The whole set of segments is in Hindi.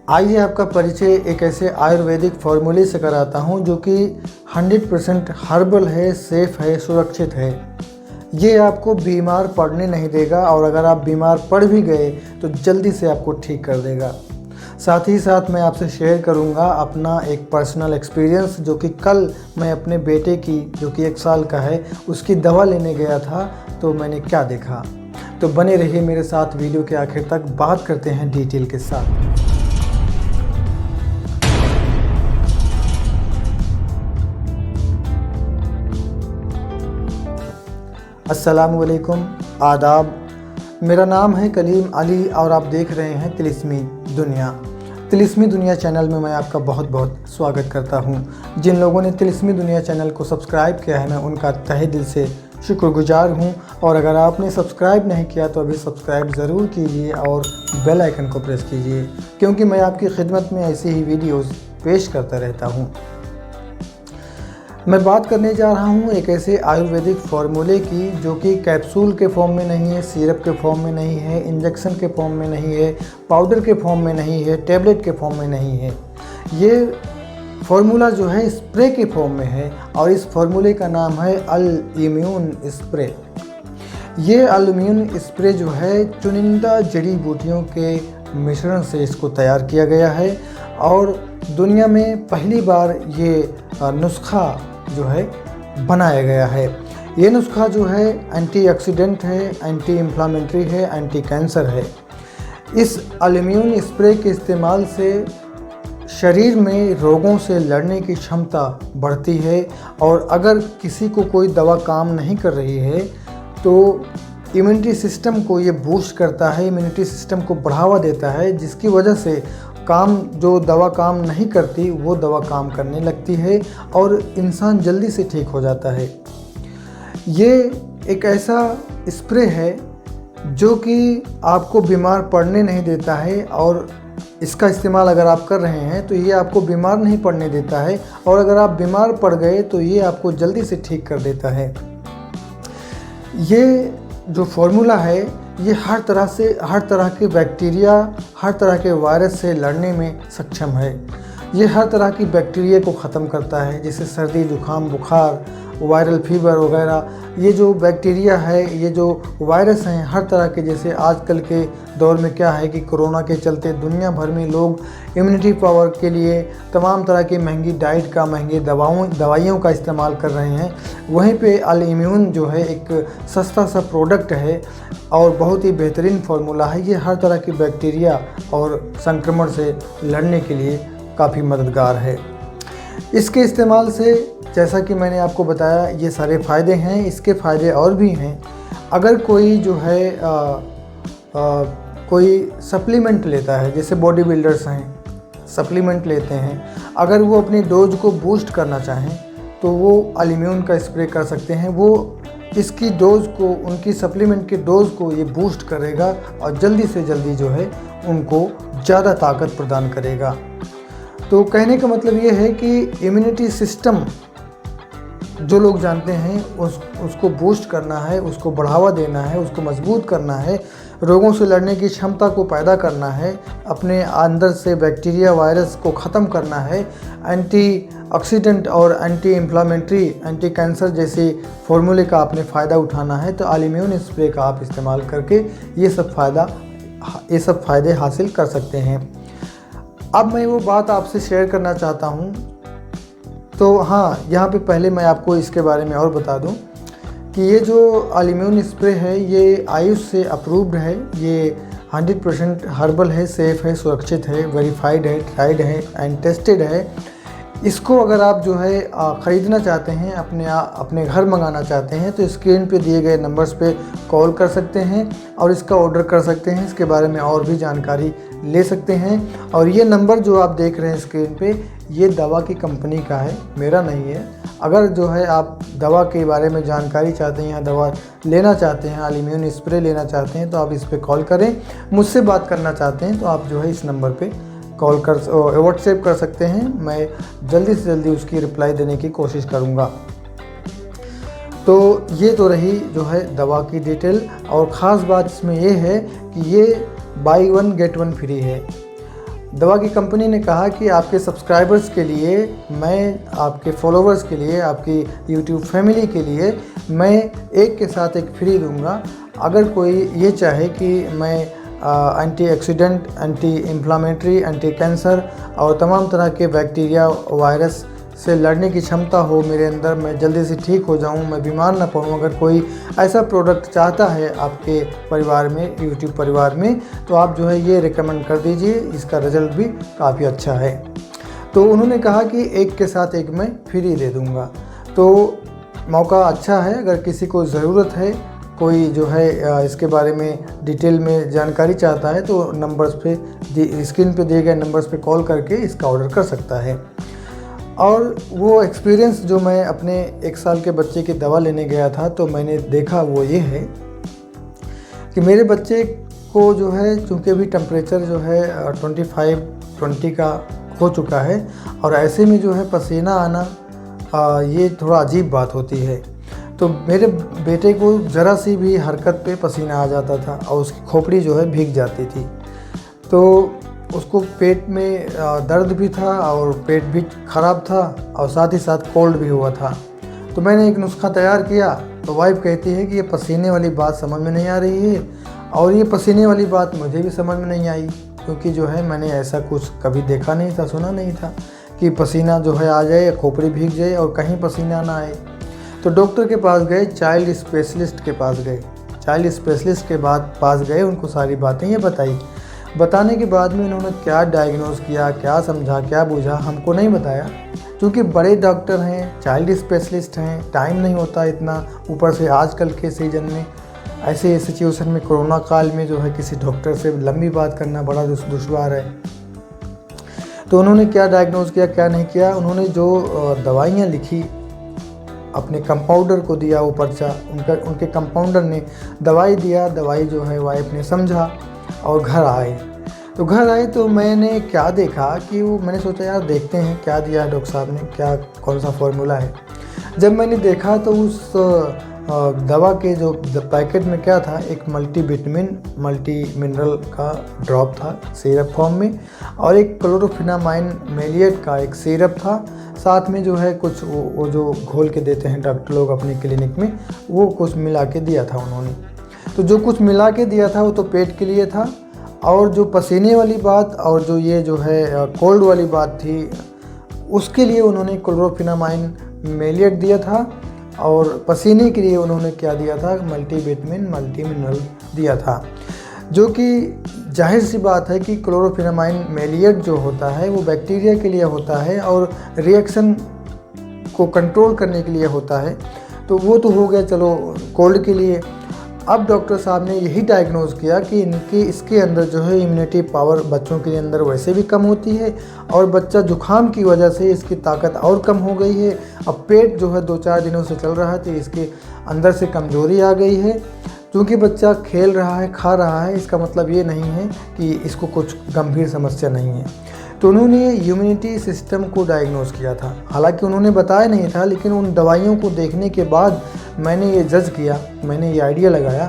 आइए आपका परिचय एक ऐसे आयुर्वेदिक फार्मूले से कराता हूं जो कि 100% हर्बल है, सेफ़ है, सुरक्षित है। ये आपको बीमार पड़ने नहीं देगा और अगर आप बीमार पड़ भी गए तो जल्दी से आपको ठीक कर देगा। साथ ही साथ मैं आपसे शेयर करूंगा अपना एक पर्सनल एक्सपीरियंस जो कि कल मैं अपने बेटे की जो कि 1 साल का है उसकी दवा लेने गया था तो मैंने क्या देखा। तो बने रहिए मेरे साथ वीडियो के आखिर तक, बात करते हैं डिटेल के साथ। अस्सलामुअलैकुम, आदाब। मेरा नाम है कलीम अली और आप देख रहे हैं तिलिस्मी दुनिया। तिलिस्मी दुनिया चैनल में मैं आपका बहुत बहुत स्वागत करता हूं। जिन लोगों ने तिलिस्मी दुनिया चैनल को सब्सक्राइब किया है मैं उनका तहे दिल से शुक्रगुजार हूं। और अगर आपने सब्सक्राइब नहीं किया तो अभी सब्सक्राइब ज़रूर कीजिए और बेल आइकन को प्रेस कीजिए, क्योंकि मैं आपकी खिदमत में ऐसी ही वीडियोज़ पेश करता रहता हूँ। मैं बात करने जा रहा हूँ एक ऐसे आयुर्वेदिक फार्मूले की जो कि कैप्सूल के फॉर्म में नहीं है, सिरप के फॉर्म में नहीं है, इंजेक्शन के फॉर्म में नहीं है, पाउडर के फॉर्म में नहीं है, टैबलेट के फॉर्म में नहीं है। ये फार्मूला जो है स्प्रे के फॉर्म में है और इस फार्मूले का नाम है अल इम्यून स्प्रे। ये अल इम्यून स्प्रे जो है चुनिंदा जड़ी बूटियों के मिश्रण से इसको तैयार किया गया है और दुनिया में पहली बार ये नुस्खा जो है बनाया गया है। ये नुस्खा जो है एंटीऑक्सीडेंट है, एंटी इन्फ्लामेटरी है, एंटी कैंसर है। इस अल इम्यून स्प्रे के इस्तेमाल से शरीर में रोगों से लड़ने की क्षमता बढ़ती है और अगर किसी को कोई दवा काम नहीं कर रही है तो इम्यूनिटी सिस्टम को ये बूस्ट करता है, इम्यूनिटी सिस्टम को बढ़ावा देता है, जिसकी वजह से जो दवा काम नहीं करती वो दवा काम करने लगती है और इंसान जल्दी से ठीक हो जाता है। ये एक ऐसा स्प्रे है जो कि आपको बीमार पड़ने नहीं देता है और इसका इस्तेमाल अगर आप कर रहे हैं तो ये आपको बीमार नहीं पड़ने देता है और अगर आप बीमार पड़ गए तो ये आपको जल्दी से ठीक कर देता है। ये जो फार्मूला है ये हर तरह के बैक्टीरिया, हर तरह के वायरस से लड़ने में सक्षम है। ये हर तरह की बैक्टीरिया को ख़त्म करता है, जैसे सर्दी, जुकाम, बुखार, वायरल फीवर वगैरह। ये जो बैक्टीरिया है, ये जो वायरस हैं हर तरह के, जैसे आजकल के दौर में क्या है कि कोरोना के चलते दुनिया भर में लोग इम्यूनिटी पावर के लिए तमाम तरह की महंगी डाइट का, महंगी दवाइयों का इस्तेमाल कर रहे हैं। वहीं पे अल इम्यून जो है एक सस्ता सा प्रोडक्ट है और बहुत ही बेहतरीन फार्मूला है। ये हर तरह की बैक्टीरिया और संक्रमण से लड़ने के लिए काफ़ी मददगार है। इसके इस्तेमाल से जैसा कि मैंने आपको बताया ये सारे फ़ायदे हैं, इसके फ़ायदे और भी हैं। अगर कोई जो है कोई सप्लीमेंट लेता है, जैसे बॉडी बिल्डर्स हैं सप्लीमेंट लेते हैं, अगर वो अपनी डोज को बूस्ट करना चाहें तो वो अल इम्यून का स्प्रे कर सकते हैं। वो इसकी डोज़ को, उनकी सप्लीमेंट की डोज़ को ये बूस्ट करेगा और जल्दी से जल्दी जो है उनको ज़्यादा ताकत प्रदान करेगा। तो कहने का मतलब ये है कि इम्यूनिटी सिस्टम जो लोग जानते हैं उसको बूस्ट करना है, उसको बढ़ावा देना है, उसको मजबूत करना है, रोगों से लड़ने की क्षमता को पैदा करना है, अपने अंदर से बैक्टीरिया, वायरस को ख़त्म करना है, एंटी ऑक्सीडेंट और एंटी इन्फ्लामेटरी, एंटी कैंसर जैसे फार्मूले का आपने फ़ायदा उठाना है तो अल इम्यून स्प्रे का आप इस्तेमाल करके ये सब फ़ायदे हासिल कर सकते हैं। अब मैं वो बात आपसे शेयर करना चाहता हूँ। तो हाँ, यहाँ पे पहले मैं आपको इसके बारे में और बता दूँ कि ये जो अल इम्यून स्प्रे है ये आयुष से अप्रूव्ड है। ये 100% हर्बल है, सेफ़ है, सुरक्षित है, वेरीफाइड है, ट्राइड है एंड टेस्टेड है। इसको अगर आप जो है ख़रीदना चाहते हैं, अपने घर मंगाना चाहते हैं तो स्क्रीन पे दिए गए नंबर्स पे कॉल कर सकते हैं और इसका ऑर्डर कर सकते हैं। इसके बारे में और भी जानकारी ले सकते हैं। और ये नंबर जो आप देख रहे हैं स्क्रीन पे, ये दवा की कंपनी का है, मेरा नहीं है। अगर जो है आप दवा के बारे में जानकारी चाहते हैं या दवा लेना चाहते हैं, अल इम्यून स्प्रे लेना चाहते हैं तो आप इस पर कॉल करें। मुझसे बात करना चाहते हैं तो आप जो है इस नंबर पे कॉल कर व्हाट्सएप कर सकते हैं। मैं जल्दी से जल्दी उसकी रिप्लाई देने की कोशिश करूँगा। तो ये तो रही जो है दवा की डिटेल, और ख़ास बात इसमें ये है कि ये बाई 1 गेट 1 फ्री है। दवा की कंपनी ने कहा कि आपके सब्सक्राइबर्स के लिए, मैं आपके फॉलोवर्स के लिए, आपकी यूट्यूब फैमिली के लिए मैं एक के साथ एक फ्री दूंगा। अगर कोई ये चाहे कि मैं antioxidant, anti inflammatory, anti cancer और तमाम तरह के बैक्टीरिया, वायरस से लड़ने की क्षमता हो मेरे अंदर, मैं जल्दी से ठीक हो जाऊं, मैं बीमार ना पड़ूं, अगर कोई ऐसा प्रोडक्ट चाहता है आपके परिवार में, यूट्यूब परिवार में, तो आप जो है ये रिकमेंड कर दीजिए, इसका रिज़ल्ट भी काफ़ी अच्छा है। तो उन्होंने कहा कि एक के साथ एक मैं फ्री दे दूँगा। तो मौका अच्छा है, अगर किसी को ज़रूरत है, कोई जो है इसके बारे में डिटेल में जानकारी चाहता है, तो नंबर्स पे, स्क्रीन पे दिए गए नंबर्स पे कॉल करके इसका ऑर्डर कर सकता है। और वो एक्सपीरियंस जो मैं अपने 1 साल के बच्चे की दवा लेने गया था, तो मैंने देखा वो ये है कि मेरे बच्चे को जो है, चूँकि अभी टेम्परेचर जो है 25-20 का हो चुका है, और ऐसे में जो है पसीना आना ये थोड़ा अजीब बात होती है। तो मेरे बेटे को ज़रा सी भी हरकत पे पसीना आ जाता था और उसकी खोपड़ी जो है भीग जाती थी। तो उसको पेट में दर्द भी था और पेट भी ख़राब था और साथ ही साथ कोल्ड भी हुआ था। तो मैंने एक नुस्खा तैयार किया, तो वाइफ कहती है कि ये पसीने वाली बात समझ में नहीं आ रही है, और ये पसीने वाली बात मुझे भी समझ में नहीं आई, क्योंकि जो है मैंने ऐसा कुछ कभी देखा नहीं था, सुना नहीं था कि पसीना जो है आ जाए, खोपड़ी भीग जाए और कहीं पसीना ना आए। तो डॉक्टर के पास गए, चाइल्ड स्पेशलिस्ट के पास गए। चाइल्ड स्पेशलिस्ट के पास गए, उनको सारी बातें ये बताई। बताने के बाद में उन्होंने क्या डायग्नोज किया, क्या समझा, क्या बूझा, हमको नहीं बताया, क्योंकि बड़े डॉक्टर हैं, चाइल्ड स्पेशलिस्ट हैं, टाइम नहीं होता इतना। ऊपर से आजकल के सीज़न में, ऐसे सिचुएशन में, कोरोना काल में जो है किसी डॉक्टर से लंबी बात करना बड़ा दुश्वार है। तो उन्होंने क्या डायग्नोज किया, क्या नहीं किया, उन्होंने जो दवाइयाँ लिखी अपने कंपाउंडर को दिया, वो पर्चा उनके कंपाउंडर ने दवाई दिया। दवाई जो है वाइफ ने समझा और घर आए। तो घर आए तो मैंने क्या देखा कि मैंने सोचा यार देखते हैं क्या दिया है डॉक्टर साहब ने, क्या कौन सा फॉर्मूला है। जब मैंने देखा तो उस दवा के जो पैकेट में क्या था, एक मल्टीविटामिन, मल्टी मिनरल का ड्रॉप था सिरप फॉर्म में, और एक क्लोरोफिनामाइन मेलिएट का एक सिरप था। साथ में जो है कुछ वो जो घोल के देते हैं डॉक्टर लोग अपने क्लिनिक में, वो कुछ मिला के दिया था उन्होंने। तो जो कुछ मिला के दिया था वो तो पेट के लिए था, और जो पसीने वाली बात और जो ये जो है कोल्ड वाली बात थी, उसके लिए उन्होंने क्लोरोफिनामाइन मेलिएट दिया था, और पसीने के लिए उन्होंने क्या दिया था, मल्टीविटामिन, मल्टी मिनरल दिया था। जो कि जाहिर सी बात है कि क्लोरोफिनामाइन मेलिएट जो होता है वो बैक्टीरिया के लिए होता है और रिएक्शन को कंट्रोल करने के लिए होता है। तो वो तो हो गया चलो कोल्ड के लिए। अब डॉक्टर साहब ने यही डायग्नोज किया कि इसके अंदर जो है इम्यूनिटी पावर बच्चों के अंदर वैसे भी कम होती है, और बच्चा जुखाम की वजह से इसकी ताकत और कम हो गई है। अब पेट जो है 2-4 दिनों से चल रहा है, तो इसके अंदर से कमज़ोरी आ गई है। क्योंकि बच्चा खेल रहा है, खा रहा है, इसका मतलब ये नहीं है कि इसको कुछ गंभीर समस्या नहीं है। तो उन्होंने इम्यूनिटी सिस्टम को डायग्नोज किया था। हालांकि उन्होंने बताया नहीं था, लेकिन उन दवाइयों को देखने के बाद मैंने ये जज किया, मैंने ये आइडिया लगाया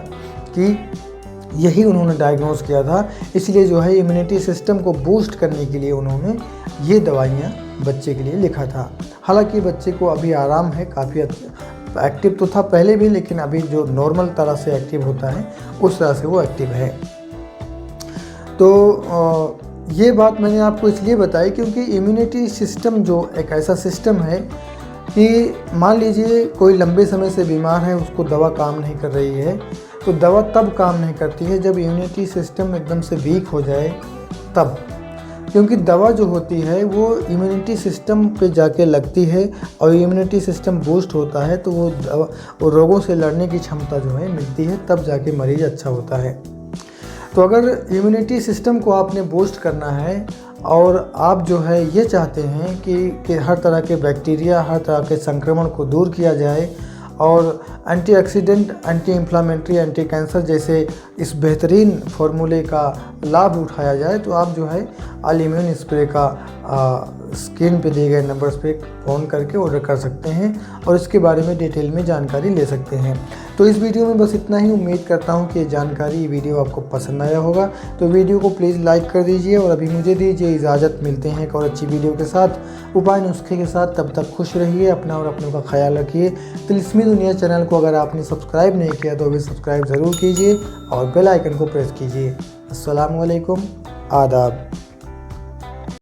कि यही उन्होंने डायग्नोज किया था। इसलिए जो है इम्यूनिटी सिस्टम को बूस्ट करने के लिए उन्होंने ये दवाइयाँ बच्चे के लिए लिखा था। हालांकि बच्चे को अभी आराम है, काफ़ी एक्टिव तो था पहले भी, लेकिन अभी जो नॉर्मल तरह से एक्टिव होता है उस तरह से वो एक्टिव है। तो ये बात मैंने आपको इसलिए बताई क्योंकि इम्यूनिटी सिस्टम जो एक ऐसा सिस्टम है कि मान लीजिए कोई लंबे समय से बीमार है, उसको दवा काम नहीं कर रही है, तो दवा तब काम नहीं करती है जब इम्यूनिटी सिस्टम एकदम से वीक हो जाए तब। क्योंकि दवा जो होती है वो इम्यूनिटी सिस्टम पे जाके लगती है, और इम्यूनिटी सिस्टम बूस्ट होता है तो वो रोगों से लड़ने की क्षमता जो है मिलती है, तब जाके मरीज़ अच्छा होता है। तो अगर इम्यूनिटी सिस्टम को आपने बूस्ट करना है और आप जो है ये चाहते हैं कि हर तरह के बैक्टीरिया, हर तरह के संक्रमण को दूर किया जाए और antioxidant, anti inflammatory, anti cancer जैसे इस बेहतरीन फार्मूले का लाभ उठाया जाए, तो आप जो है अल-इम्यून स्प्रे का स्क्रीन पे दिए गए नंबर्स पे फ़ोन करके ऑर्डर कर सकते हैं और इसके बारे में डिटेल में जानकारी ले सकते हैं। तो इस वीडियो में बस इतना ही। उम्मीद करता हूँ कि ये जानकारी, ये वीडियो आपको पसंद आया होगा। तो वीडियो को प्लीज़ लाइक कर दीजिए और अभी मुझे दीजिए इजाज़त। मिलते हैं एक और अच्छी वीडियो के साथ, उपाय नुस्खे के साथ। तब तक खुश रहिए, अपना और अपनों का ख्याल रखिए। तिलिस्मी दुनिया चैनल को अगर आपने सब्सक्राइब नहीं किया तो अभी सब्सक्राइब ज़रूर कीजिए और बेल आइकन को प्रेस कीजिए। अस्सलामु अलैकुम, आदाब।